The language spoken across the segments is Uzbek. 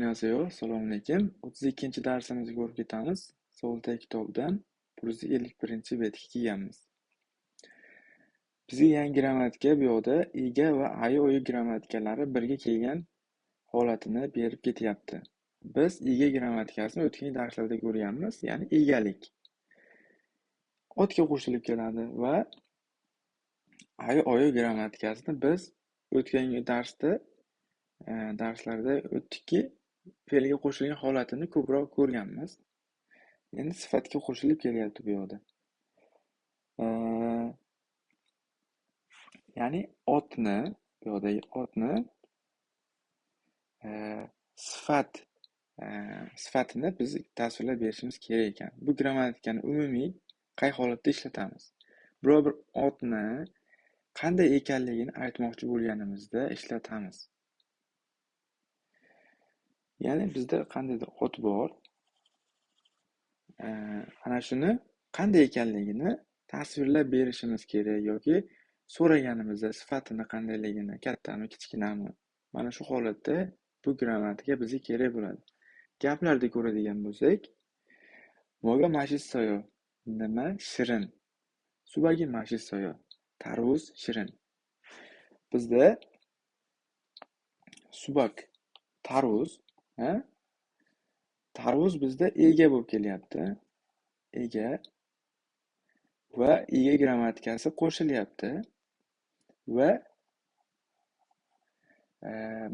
Annyeonghaseyo, assalomu alaykum. 32-chi darsimizga o'tib ketamiz. So'lda kitobdan 151-betga kelganmiz. Bizga yangi grammatika bu yoqda ega va ayi grammatikalari birga kelgan holatini berib ketyapti. Biz ega grammatikasini o'tgan darslarda ko'rganmiz, ya'ni egalik. Otga qo'shilib keladi va ayi grammatikasini biz o'tgan darslarda o'tdikki, fe'lga qo'shilgan holatini ko'proq ko'rganmiz. Endi sifatga qo'shilib kelyapti bu yoqda. Ya'ni otni, bu yoqdagi otni sifatini biz tasvirlab berishimiz kerak ekan. Bu grammatikani umumiy qay holatda ishlatamiz? Biror bir otni qanday ekanligini aytmoqchi bo'lganimizda ishlatamiz. Ya'ni bizda qandaydir ot bor. Ana shuni qanday ekanligini tasvirlab berishimiz kerak yoki so'raganimizda sifatini qandayligini, kattami, kichkinami, mana shu holatda bu grammatika bizga kerak bo'ladi. Gaplarda ko'radigan bo'lsak, moga mashissoyo, nima shirin. Subagi mashissoyo, tarvuz shirin. Bizda subak, tarvuz bizda ega bo'lib kelyapti. Ega va ega grammatikasi qo'shilyapti va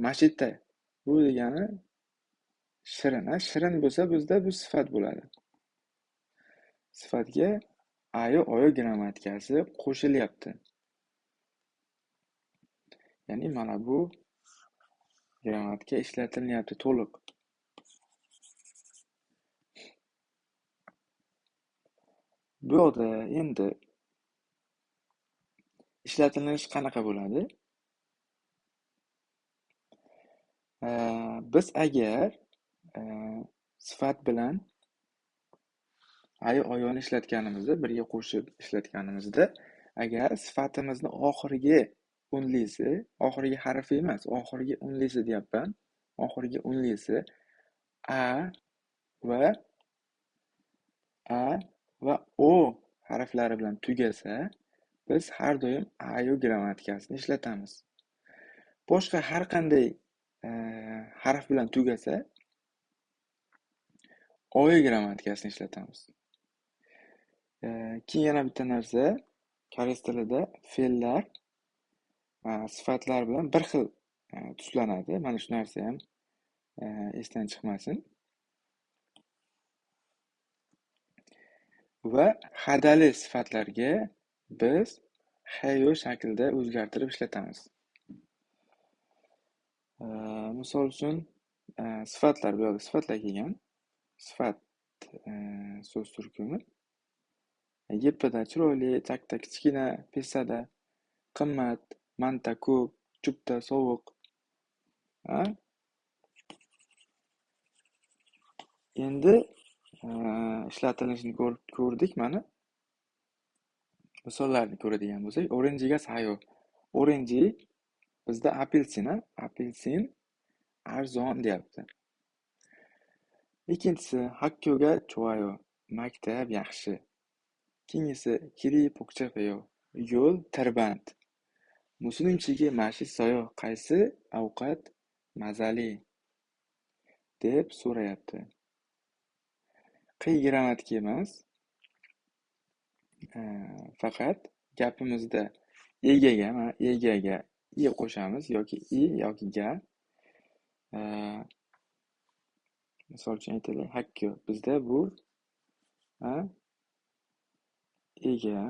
mashita bu degani shirin. Shirin bo'lsa bizda bu sifat bo'ladi. Sifatga ayi grammatikasi qo'shilyapti. Ya'ni mana bu grammatika ishlatilyapti to'liq. Bu yoqda endi ishlatilishi qanaqa bo'ladi? Biz agar sifat bilan oyoni ishlatganimizda, birga qo'shib ishlatganimizda, agar sifatimizni oxirgi harfi emas, oxirgi unlisi deyapman. Oxirgi unlisi a va o harflari bilan tugasa, biz har doim ayu grammatikasini ishlatamiz. Boshqa har qanday harf bilan tugasa, oyu grammatikasini ishlatamiz. Keyin yana bitta narsa, koreys tilida fe'llar sifatlar bilan bir xil tuslanadi. Mana shu narsa ham esdan chiqmasin. Va hadali sifatlarga biz hayo shaklda o'zgartirib ishlatamiz. Misol uchun sifatlar, bu yoqda sifatlar kelgan. Sifat so'z turkumi yeppada, chiroyli, chakda, kichkina, pesada, qimmat, manta, ko'p, chupda, sovuq. Endi ishlatilishini ko'rdik. Mana misollarni ko'radigan bo'lsak, oranjiga sayo. Oranji bizda apelsin, apelsin arzon deyapti. Ikkinchisi hakkoga cho'ayo, maktab yaxshi. Keyingisi kiri pokchafayo, yo'l tirband. Muslimchiga mashissoyo, qaysi ovqat mazali deb so'rayapti. Qiy grammatika emas. Faqat gapimizda egaga i qo'shamiz yoki i yoki ga. Misol uchun aytaylik, hakko bizda bu ega.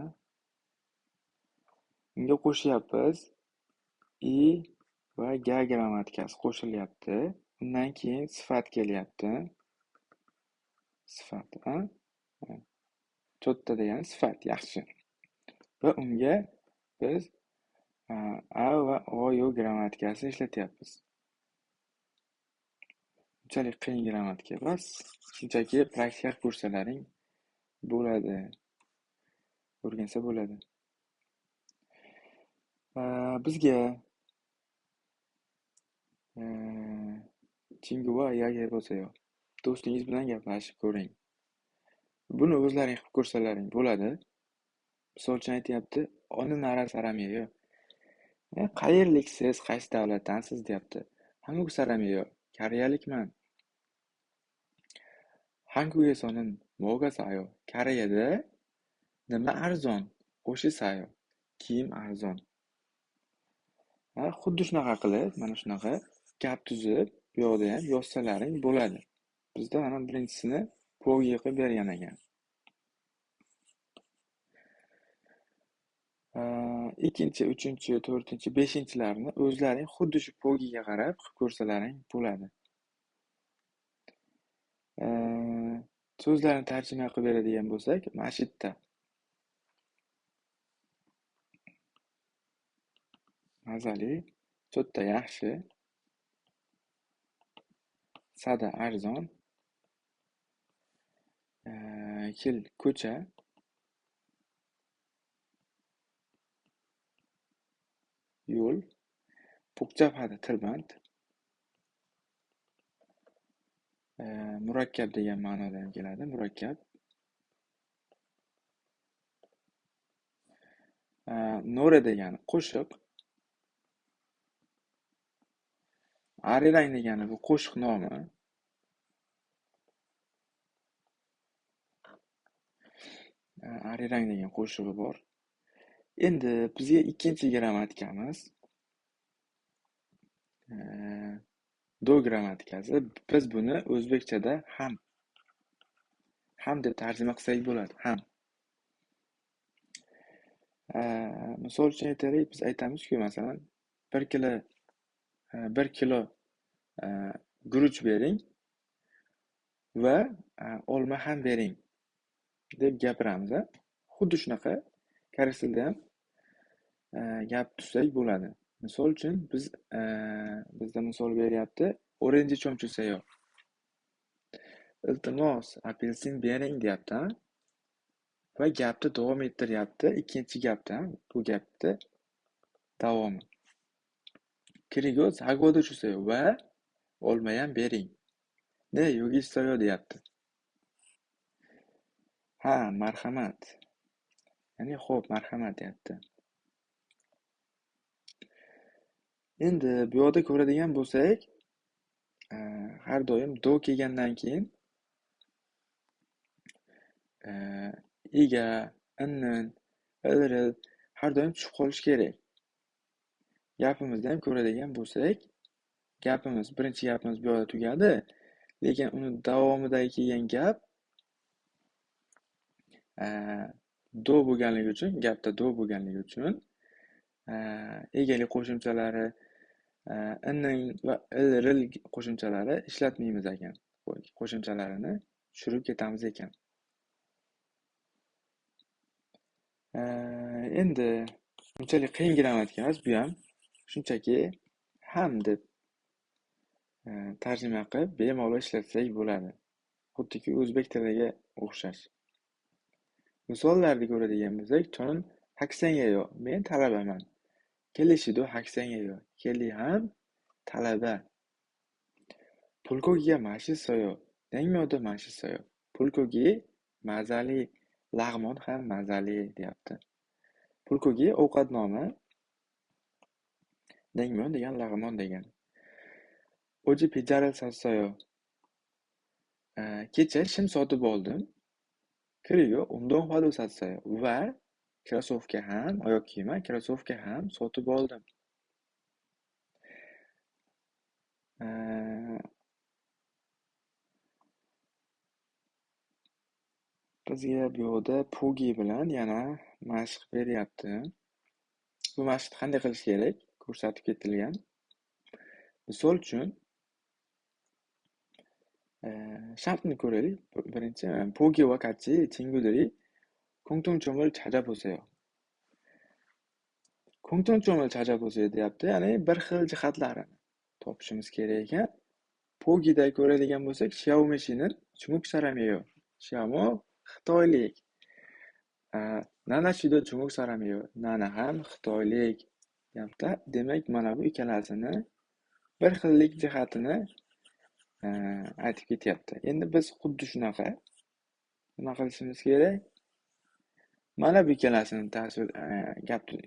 Unga qo'shyapmiz i va ga grammatikasi qo'shilyapti. Undan keyin sifat kelyapti. Sifat, to'rtta degani sifat, yaxshi. Va unga biz a va o grammatikasini ishlatyapmiz. Unchalik qiyin grammatika emas, shunchaki praktika kursalaring bo'ladi. O'rgansa bo'ladi. Bizga Chinguva yagay bo'lsa-yu, do'stingiz bilan gaplashib ko'ring. Buni o'zlaring qilib ko'rsalaring bo'ladi. Misol uchun aytyapti, "Oni nara-saramiyo. Qayerliksiz, qaysi davlatdansiz?" deyapti. "Hangu-saramiyo. Koreyalikman." "Hanguesonin mo'gasayo. Koreyada nima arzon? O'shisayo. Kiyim arzon." Xuddi shunaqa qilib, mana shunaqa gap tuzib, bu yoqda ham yozsalaring bo'ladi. Bizda mana birinchisini pogi qilib bergan ekan. Ikkinchi, uchinchi, to'rtinchi, beshinchilarni o'zlaring xuddi shu pogiga qarab qilib ko'rsalaring bo'ladi. So'zlarni tarjima qilib beradigan bo'lsak, mana shu yerda mazali, to'rtta yaxshi, sada arzon, kil ko'cha, yo'l, pukchapadi tirband, murakkab degan ma'noda ham keladi, murakkab. Nore degani qo'shiq. Arirang degani bu qo'shiq nomi. Arirang degan qo'shig'i bor. Endi bizga ikkinchi grammatikamiz do grammatikasi. Biz buni o'zbekchada ham deb tarjima qilsak bo'ladi. Ham. Misol uchun aytaylik, biz aytamiz-ku, masalan, 1 kilo guruch bering va olma ham bering deb gapiramiz. Xuddi shunaqa koreys tilida ham gap tuzsak bo'ladi. Misol uchun bizda misol beryapti, oranji cho'mchusayo. Iltimos, apelsin bering deyapti. Va gapni davom ettiryapti. Ikkinchi gapda, bu gapda davomi. Kirigo zagoda chusayo va olma ham bering. Ne yogisayo deyapti. Ha, marhamat. Ya'ni xo'p, marhamat deyapti. Endi bu yoqda ko'radigan bo'lsak, har doim do kelgandan keyin iga, innin, ilril har doim tushib qolish kerak. Gapimizda ham ko'radigan bo'lsak, birinchi gapimiz bu yoqda tugadi, lekin uni davomidagi kelgan gap do bo'lganligi uchun, gapda do bo'lganligi uchun egalik qo'shimchalari, innin va ilril qo'shimchalari ishlatmaymiz ekan. Qo'shimchalarini tushirib ketamiz ekan. Endi bunchalik qiyin grammatika emas, bu ham shunchaki ham deb tarjima qilib bemalol ishlatsak bo'ladi. Xuddiki o'zbek tiliga o'xshash. Misollarni ko'radigan bo'lsak, "To'nin haksangayo, men talabaman. Kelishido haksangayo, keli ham talaba. Pulkogiga mashisayo, nangmodo mashisayo." Pulkogi mazali, lag'mon ham mazali deyapti. Pulkogi ovqat nomi, nangmon degan lag'mon degan. Oji pijaral satsayo, kecha shim sotib oldim. Kirigo undon xado satsayo va krasovka ham, oyoq kiyimi, krasovka ham sotib oldim. Bizga bu yoqda pogi bilan yana mashq beryapti. Bu mashqni qanday qilish kerak? Ko'rsatib ketilgan. Misol uchun shartni ko'raylik. Birinchi, pogi wakati 친구들이 공통점을 찾아보세요. 공통점을 찾아보세요 deyapti. Ya'ni bir xil jihatlarini topishimiz kerak ekan. Pogida ko'radigan bo'lsak, Xiaomi'ning 중국 사람이에요. Xiaomi Xitoylik. Nanashido 중국 사람이에요. Nana ham Xitoylik. Deyapti. Demak, mana bu ikkalasini bir xillik jihatini aytib ketyapti. Endi biz xuddi shunaqa nima qilishimiz kerak? Mana bu ikkalasini gapni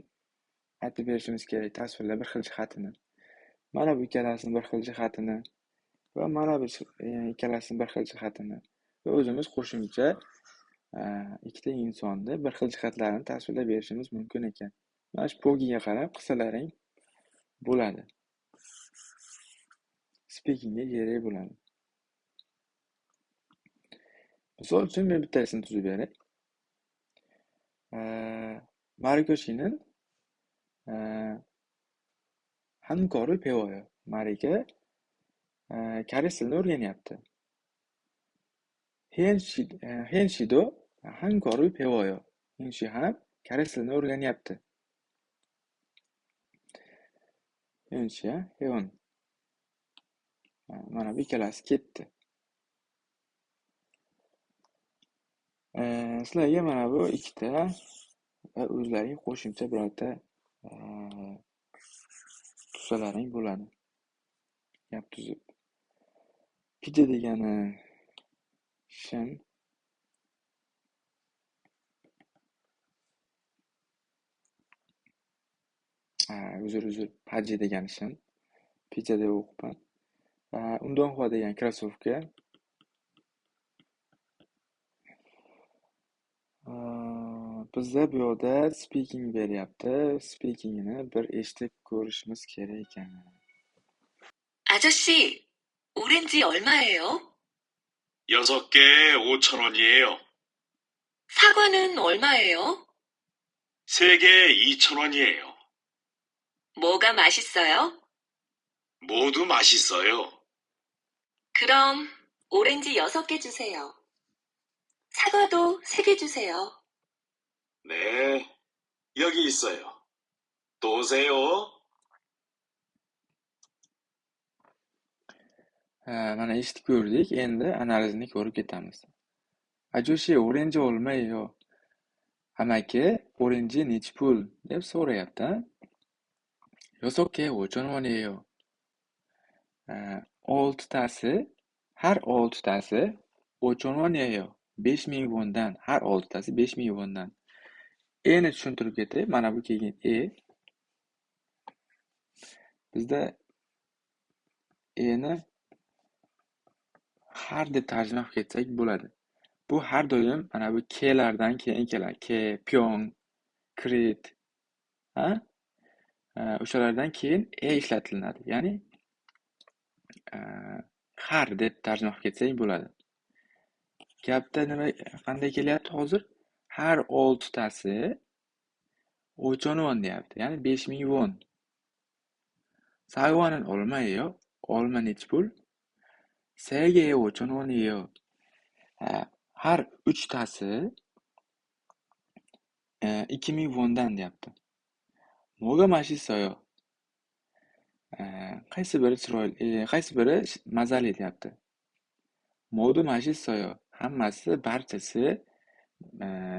aytib berishimiz kerak, tasvirla bir xil jihatini. Mana bu ikkalasini bir xil jihatini va mana bu ikkalasini bir xil jihatini va o'zimiz qo'shimcha ikkita insonni bir xil jihatlarini tasvirlab berishimiz mumkin ekan. Mana shu pogiga qarab qilsalaring bo'ladi. Speakingga kerak bo'ladi. Misol uchun men bittasini tuzib beray. Mariko 씨는 한국어를 배워요. Marika koreys tilini o'rganyapti. 혜연 씨도 한국어를 배워요. 혜연씨 ham koreys tilini o'rganyapti. 혜연 씨야, 혜연. Mana bu ikkalasi ketdi. Sizlarga mana bu ikkita va o'zlaring qo'shimcha birorta tuzsalaring bo'ladi. Gap tuzib. Pija degani shin. Uzr, paji degani shin. Pija deb o'qibman. Undonxua degan krossovka. Bizda bu yoqda speaking beryapti. Speakingni bir eshitib ko'rishimiz kerak ekan. 아저씨, 오렌지 얼마예요? 6개에 5,000원이에요. 사과는 얼마예요? 3개에 2,000원이에요. 뭐가 맛있어요? 모두 맛있어요. 그럼 오렌지 6개 주세요. 사과도 3개 주세요. 네, 여기 있어요. 또 오세요. Mana eshitib ko'rdik. Endi analizini ko'rib ketamiz. Ajoshi oranji olmayo. Amaki, oranji nechi pul deb so'rayapti. 6개 5,000원이에요. 6tasi, har 6tasi 5,000원이에요. 5,000 wondan, har 6tasi 5,000 wondan. E'ni tushuntirib ketay. Mana bu kelgan bizda e'ni har deb tarjima qilib ketsak bo'ladi. Bu har doim mana bu kelardan keyin keladi. Ke, pyong, krit, o'shalardan keyin ishlatilinadi. Ya'ni har deb tarjima qilib ketsak bo'ladi. Gapda qanday kelyapti hozir? Har 6tasi 5,000won deyapti. Ya'ni 5,000 won. 사과는 얼마예요? 얼마 nechi pul? 3개에 5,000원이에요. Har 3tasi 2,000 wondan deyapti. 뭐가 맛있어요? qaysi biri chiroyli, qaysi biri mazali deyapti. 모두 맛있어요. Hammasi, barchasi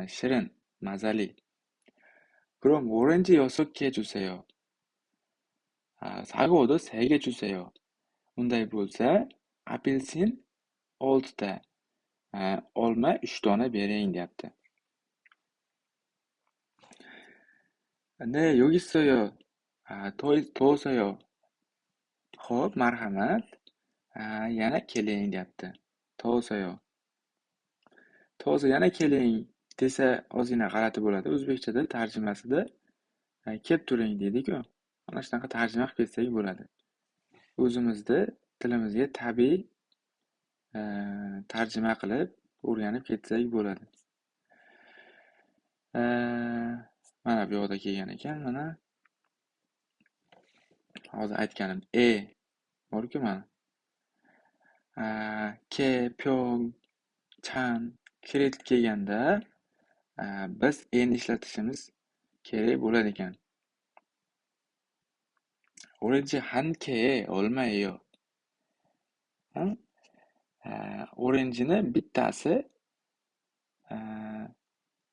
shirin, mazali. 그럼 오렌지 6개 주세요. 사과도 3개 주세요. Unday bo'lsa, apelsin 6ta, olma 3 dona bering deyapti. 네, 여기 있어요. 더 오세요. Xo'p, marhamat. Yana keling deyapti. 더 오세요. yana keling desa ozgina g'alati bo'ladi. O'zbekchada tarjimasida kelib turing deydi-ku. Mana shunaqa tarjima qilib ketsak bo'ladi. O'zimizda tilimizga tabiiy tarjima qilib o'rganib ketsak bo'ladi. Mana bu yoqda kelgan ekan, mana hozir aytganim bor-ku mana. Ke, pyong, chan, kirit kelganda biz ni ishlatishimiz kerak bo'ladi ekan. 오렌지 한 개에 얼마예요? 오렌지는 bittasi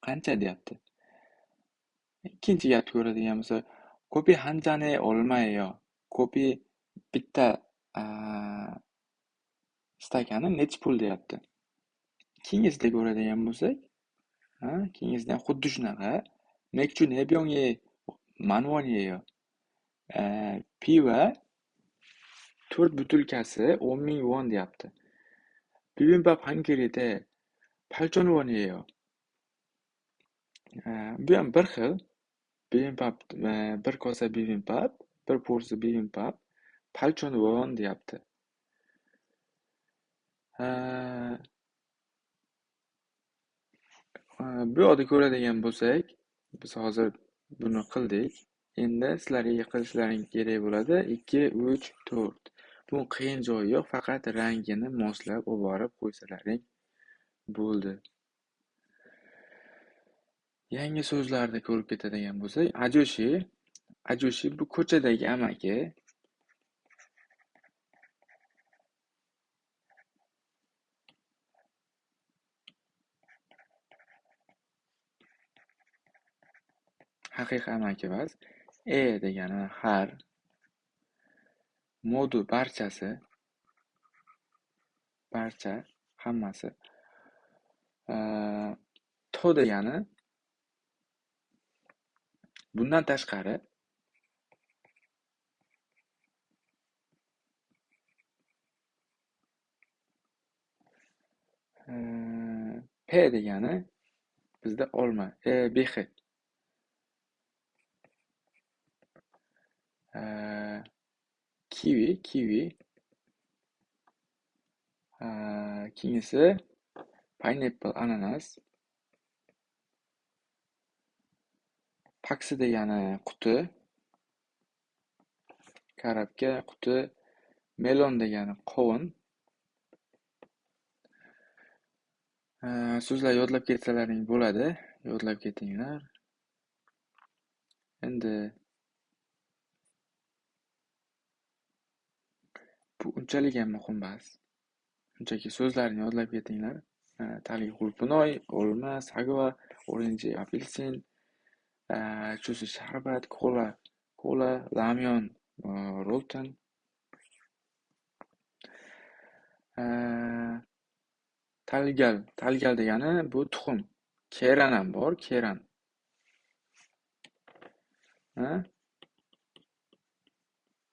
qancha deyapti. Ikkinchi gapni ko'radigan bo'lsa, 커피 한 잔에 얼마예요? 커피 bitta stakani nechi pul deyapti. Keyingisida ko'radigan bo'lsak, keyingisida ham xuddi shunaqa. 맥주 4병에 10,000원이에요. piva 4 butilkasi 10,000 won deyapti. Bibimbap Hungary'da 8,000 won이에요. Bu ham bir xil. Bibimbap, bir kosa bibimbap, bir porsiya bibimbap 8,000 won deyapti. Bu yoqda ko'radigan bo'lsak, biz hozir buni qildik. Endi sizlarga qilishlaring kerak bo'ladi 2, 3, 4. Bu qiyin joyi yo'q, faqat rangini moslab olib borib qo'ysalaring bo'ldi. Yangi so'zlarni ko'rib ketadigan bo'lsak, ajoshi. Ajoshi bu ko'chadagi amaki. Haqiqiy amaki emas. Degani har. Modu barchasi. Barcha, hammasi. To degani bundan tashqari. P degani bizda olma. Behi. Kiwi. Keyingisi pineapple, ananas. Paksi degani quti. Karabka, quti. Melon degani qovun. So'zlar yodlab ketsalaring bo'ladi. Yodlab ketinglar. Endi bu unchalik ham muhim emas. Unchaki so'zlarni yodlab ketinglar. Tali gulpinoy, olma, sagva, oranji, apelsin, chusi sharbat, kola, lamyon, rolton. Talgal degani bu tuxum. Keran ham bor, keran.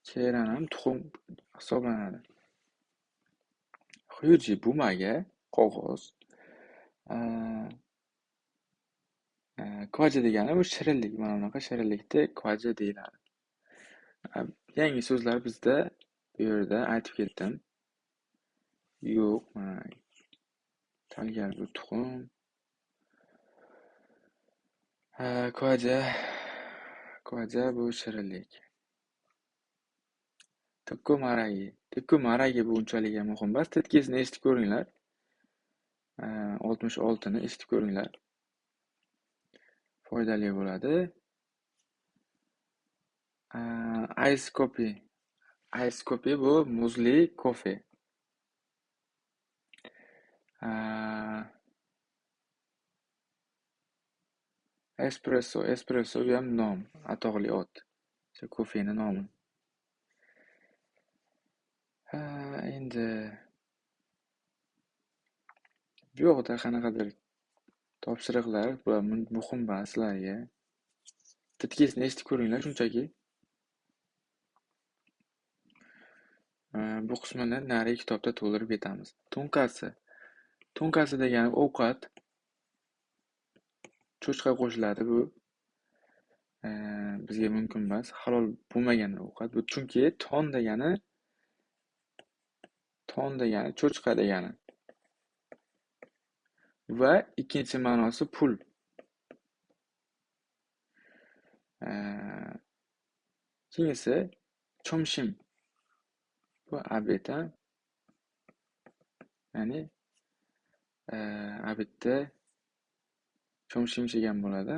Keran ham tuxum hisoblanadi. Xuyurji bumaga qog'oz. Kvaja degani bu shirinlik, mana bunaqa shirinlikda kvaja deyiladi. Yangi so'zlar bizda bu yerda aytib ketdim. Yo'q, mana talgal bu tuxum. Kvaja bu shirinlik. Tikku maragi bu unchalik ham muhim emas. Titkisini eshitib ko'ringlar. 66 ni eshitib ko'ringlar. Foydali bo'ladi. Ice coffee bu muzli kofe. Espresso bu ham nom, atoqli ot. Kofening nomi. Endi bu yoqda qanaqadir topshiriqlar, bular muhim emas sizlarga. Titkisini eshitib ko'ringlar shunchaki. Bu qismini nari kitobda to'ldirib ketamiz. Tonkasi degani ovqat. Cho'chqa qo'shiladi bu. Bizga mumkin emas, halol bo'lmagan ovqat. Bu chunki ton degani cho'chqa degani. Va ikkinchi ma'nosi pul. Keyingisi chomshim. Bu obed, ya'ni obedda chomshim yegan bo'ladi.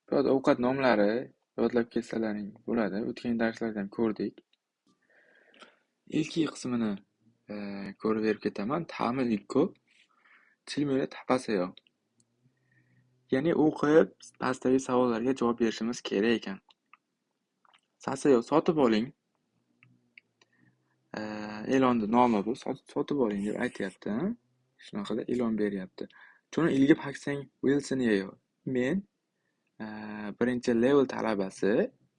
Bu ovqat nomlari yodlab ketsalaring bo'ladi. O'tgan darslarda ham ko'rdik. Ilk qismini ko'rib berib ketaman. Ta'mi ilko. 질문에 답하세요. Ya'ni o'qib, pastdagi savollarga javob berishimiz kerak ekan. Sasayo, sotib oling. E'lonni nomi bu. Sotib oling deb aytyapti. Shunaqada e'lon beryapti. Shuni ilgib haksang Wilson yeyo. Men birinchi level talabasi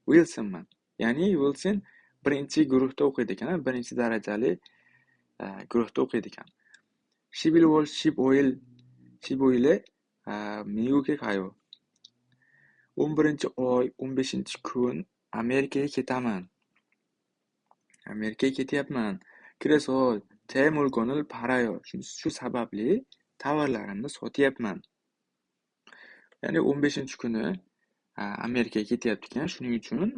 Wilsonman. Ya'ni Wilson birinchi guruhda o'qiydi ekan, birinchi darajali guruhda o'qiydi ekan. Shibilwol Shiboyle Miyuki Kayo. 11-oy 15-kun Amerikaga ketaman. Amerikaga ketyapman. Kiraso mulkonil parayo. Shu sababli tovarlarimni sotyapman. Ya'ni 15-kuni Amerikaga ketyapti ekan, shuning uchun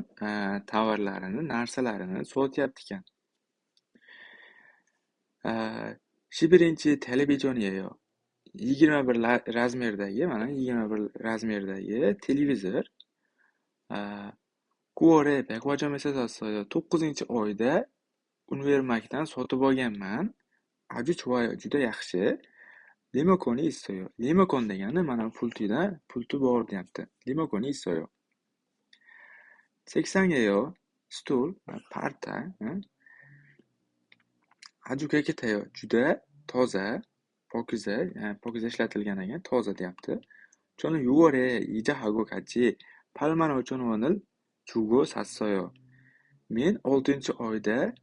tovarlarini, narsalarini sotyapti ekan. Birinchi televizioniya 21 razmerdagi, mana 21 razmerdagi televizor. Kuore bakvajam esa 9-oyda univermakdan sotib olganman. Juda yaxshi. Limokoni istoyo. Limokon degani mana pulti bor deyapti. Limokoni istoyo. 80 stul, parta. Ajuga ketayo. Juda toza, pokiza ishlatilgan ekan, toza deyapti. Choni yuore ija hago kachi palman uchun onil jugo sassoyo. Men 6-oyda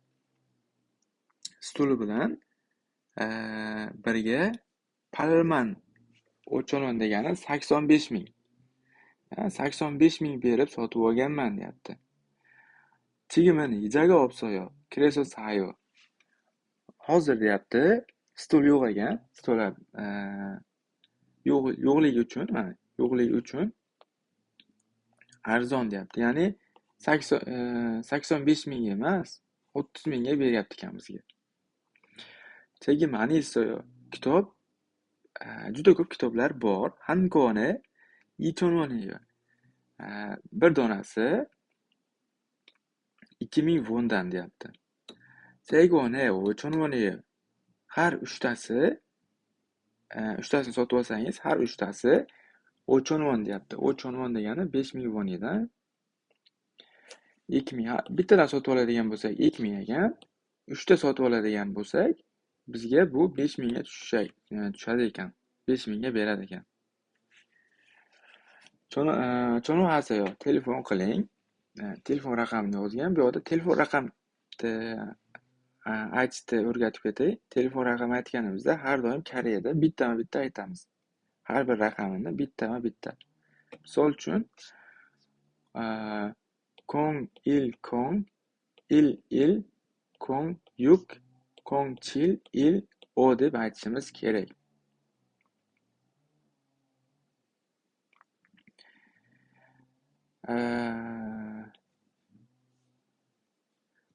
stul bilan birga palman o'chonon degani 85 ming. 85 ming berib sotib olganman deyapti. Chigimini ijaga olibsoyo, kireso sayo. Hozir deyapti, stul yo'q ekan, stullar yo'qligi uchun arzon deyapti. Ya'ni 85 ming emas, 30 mingga beryapti ekan bizga. Chegimani istoyo. Kitob juda ko'p kitoblar bor. Hankone ichononiyo. Bir donasi 2000 wondan deyapti. Segone o'chononiyo. Har 3tasini sotib olsangiz, har 3tasi o'chonvon deyapti. O'chonvon degani 5000 won edi. 2000. Bittadan sotib oladigan bo'lsak 2000 ekan. 3ta sotib oladigan bo'lsak, bizga bu 5000 ga tushadi ekan. 5000 ga beradi ekan. Cho'no hasayo, telefon qiling. Telefon raqamini yozgan. Bu yerda telefon raqamni aytishni o'rgatib ketay. Telefon raqami aytganimizda har doim Koreyada bittama-bitta aytamiz. Har bir raqamini bittama-bitta. Misol uchun Kong il Kong yuk Kong chil il o deb aytishimiz kerak.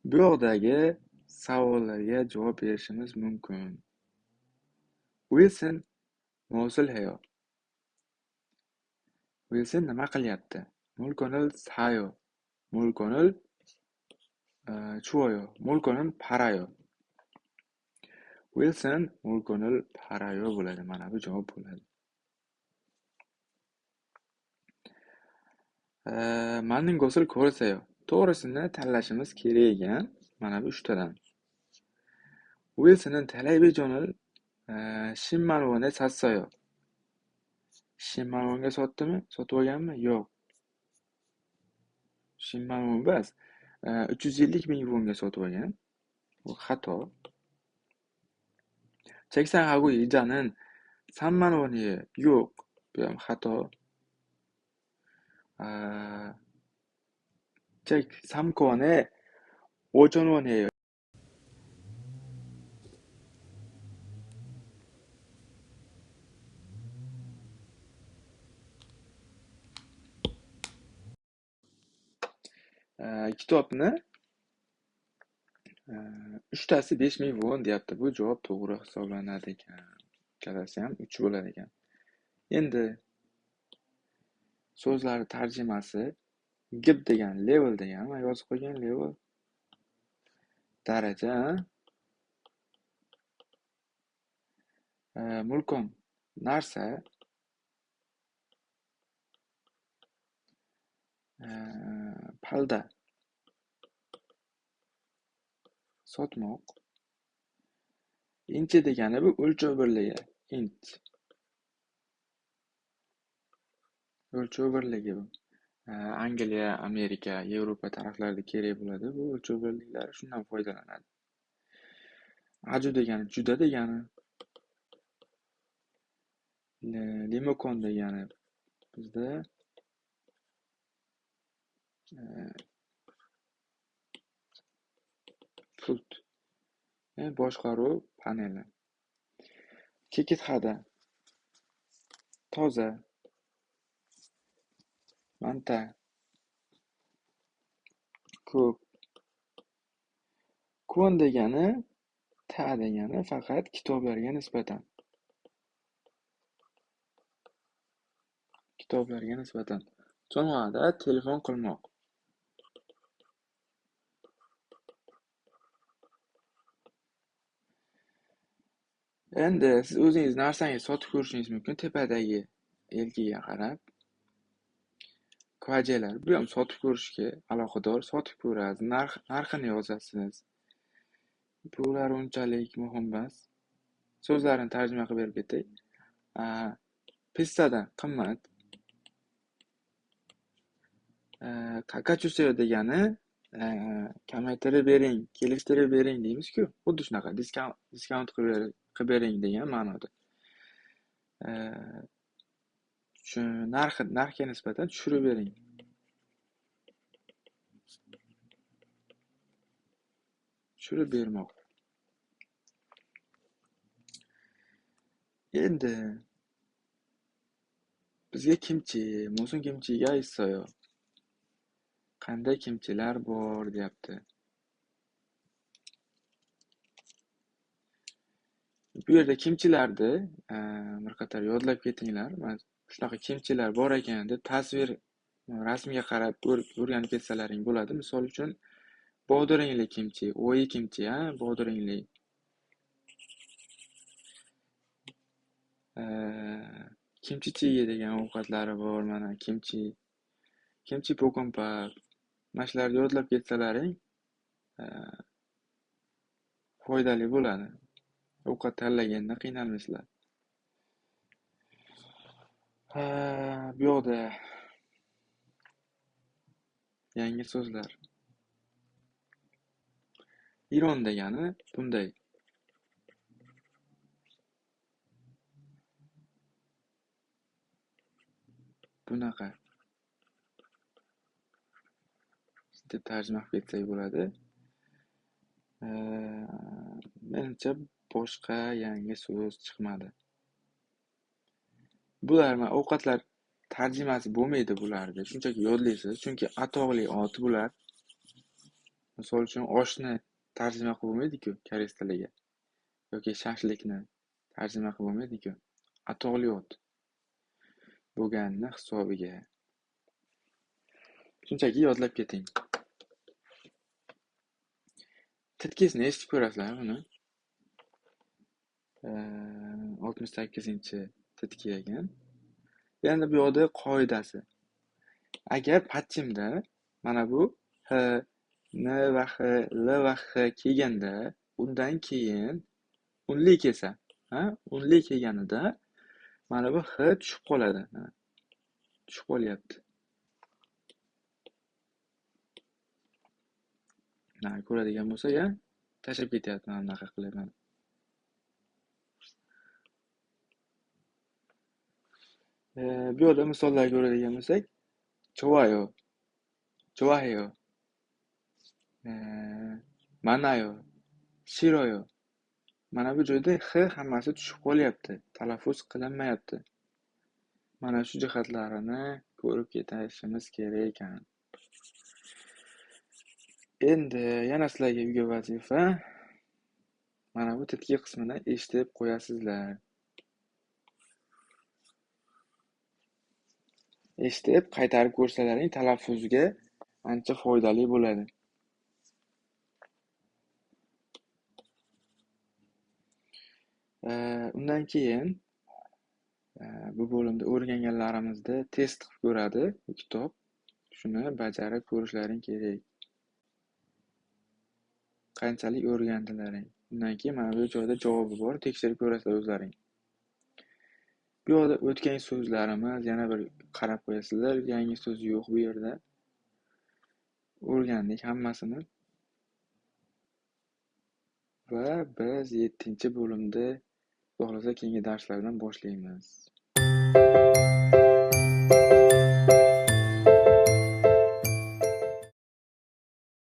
Bu yoqdagi savollarga javob berishimiz mumkin. Wilson mosul hayo. Wilson nima qilyapti? Mulkonil sayo. Mulkonil chuoyo. Mulkonil parayo. Wilson mulkonil parayo bo'ladi. Mana bu javob bo'ladi. Manning go'sil ko'rsayo. To'g'risini tanlashimiz kerak ekan. Mana bu 3tadan. Wilsonning televizioni Shimmanvonga sotsayo. Shimmanvonga sotdimi? Sotib olganmi? Yo'q. Shimmanvon bas 350 ming wonga sotib olgan. Bu xato. 80 hago ijanin 3만 원이에요. yo'q. Bu ham xato. 3kon에 5천 원이에요. Kitobni 3tasi 5000 won deyapti. Bu javob to'g'ri hisoblanadi ekan. Ikkalasi ham 3 bo'lar ekan. Endi so'zlar tarjimasi gib degan level degan yozib qo'ygan level daraja mulkon narsa Palda. Sotmoq. Inchi degani bu o'lchov birligi. Inch. O'lchov birligi bu. Angliya, Amerika, Yevropa taraflarida kerak bo'ladi. Bu o'lchov birliklari shundan foydalanadi. Aju degani juda degani. Limokon degani bizda pult. Boshqaruv paneli. Kekithada. Toza. Manta. Ko'p. Kon degani ta degani faqat kitoblarga nisbatan. Kitoblarga nisbatan. So'ngg'ada telefon qilmoq. Endi siz o'zingiz narsangizni sotib ko'rishingiz mumkin tepadagi elkiga qarab. Kvajelar. Bu ham sotib ko'rishga aloqador. Sotib ko'rasiz, narxini yozasiz. Bular unchalik muhim emas. So'zlarni tarjima qilib berib ketay. Pissadan qimmat. Kakachuseo degani kamaytirib bering, kelishtirib bering deymiz-ku. Xuddi shunaqa diskount qilib bering degan ma'noda. Narxga nisbatan tushirib bering. Tushirib bermoq. Endi bizga kimchi, musun kimchiga aytsayo. Qanday kimchilar bor deyapti. Bu yerda kimchilarni bir qator yodlab ketinglar. Mana shunaqa kimchilar bor ekan deb tasvir rasmga qarab o'rganib ketsalaring bo'ladi. Misol uchun bodiringli kimchi, o'yi kimchi, bodiringli. Kimchi chiyi degan ovqatlari bor, mana kimchi po'qimpak. Mana shularni yodlab ketsalaring foydali bo'ladi. Ovqat tanlaganda qiynalmaysizlar. Bu yoqda yangi so'zlar. Iron degani bunday. Bunaqa. deb tarjima qilib ketsak bo'ladi. Menimcha boshqa yangi so'z chiqmadi. Bular ovqatlar tarjimasi bo'lmaydi bularga. Shunchaki yodlaysiz, chunki atoqli ot bular. Misol uchun oshni tarjima qilib bo'lmaydi-ku koreys tiliga yoki shashlikni tarjima qilib bo'lmaydi-ku. Atoqli ot bo'lganini hisobiga. Shunchaki yodlab keting. Titkisini eshitib ko'rasizlar buni. 68-titki ekan. Endi bu yoqda qoidasi. Agar patchimda mana bu h, n va h, l va h kelganda, undan keyin unli kelsa, unli kelganida mana bu h tushib qoladi. Tushib qolyapti. Ko'radigan bo'lsa-ya, tashlab ketyapti mana bunaqa qilib. Bu yerda misollar ko'radigan bo'lsak, chovayo, manayo, shiroyo. Mana bu joyda h hammasi tushib qolyapti, talaffuz qilinmayapti. Mana shu jihatlarini ko'rib ketishimiz kerak ekan. Endi yana sizlarga uyga vazifa. Mana bu titki qismini eshitib qo'yasizlar. Eshitib qaytarib ko'rsalaring talaffuzga ancha foydali bo'ladi. Undan keyin bu bo'limda o'rganganlarimizni test qilib ko'radi bu kitob. shuni bajarib ko'rishlaring kerak. Qanchalik o'rgandilaring. Undan keyin mana bu joyda javobi bor, tekshirib ko'rasizlar o'zlaring. Bu yoqda o'tgan so'zlarimiz, yana bir qarab qo'yasizlar, yangi so'z yo'q bu yerda. O'rgandik hammasini. Va biz 7-bo'limda, xudo xolasa keyingi darslardan boshlaymiz.